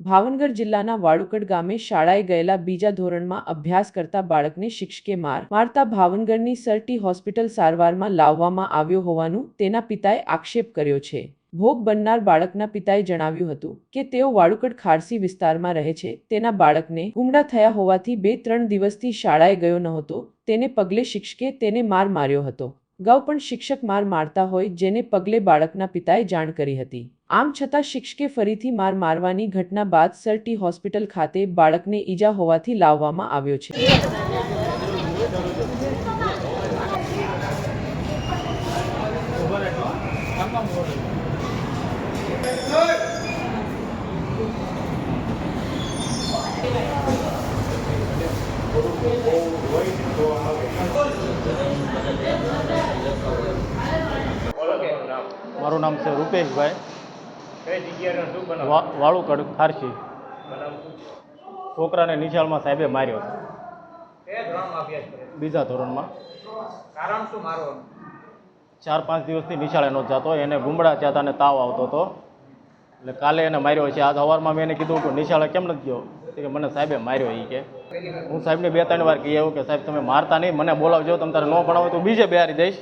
ભાવનગર જિલ્લાના વાળુકડ ગામે શાળાએ ગયેલા બીજા ધોરણમાં અભ્યાસ કરતા બાળકને શિક્ષકે મારતા ભાવનગરની સરટી હોસ્પિટલ સારવારમાં લાવવામાં આવ્યો હોવાનું તેના પિતાએ આક્ષેપ કર્યો છે। ભોગ બનનાર બાળકના પિતાએ જણાવ્યું હતું કે તેઓ વાળુકડ ખારસી વિસ્તારમાં રહે છે। તેના બાળકને ગુમડા થયા હોવાથી 2-3 દિવસથી શાળાએ ગયો નહોતો। તેને પગલે શિક્ષકે તેને માર્યો હતો। અગાઉ પણ શિક્ષક મારતા હોય જેને પગલે બાળકના પિતાએ જાણ કરી હતી। આમ છતાં શિક્ષકે ફરીથી મારવાની ઘટના બાદ સરટી હોસ્પિટલ ખાતે બાળકને ઈજા હોવાથી લાવવામાં આવ્યો છે। મારું નામ છે રૂપેશભાઈ, વાળુકડ ખારસી। છોકરાને નિશાળમાં સાહેબે માર્યો છે। બીજા ધોરણમાં। 4-5 દિવસથી નિશાળે નહોતો જતો। એને ગુમડા થયા હતા અને તાવ આવતો હતો, એટલે કાલે એને માર્યો છે। આજ સવારમાં મેં એને કીધું કે નિશાળે કેમ નથી ગયો, કે મને સાહેબે માર્યો। એ કે હું સાહેબને 2-3 વાર કહી આવ્યો કે સાહેબ તમે મારતા નહીં, મને બોલાવજો, તમે તારે ન ભણાવો તો બીજે બેહારી દઈશ।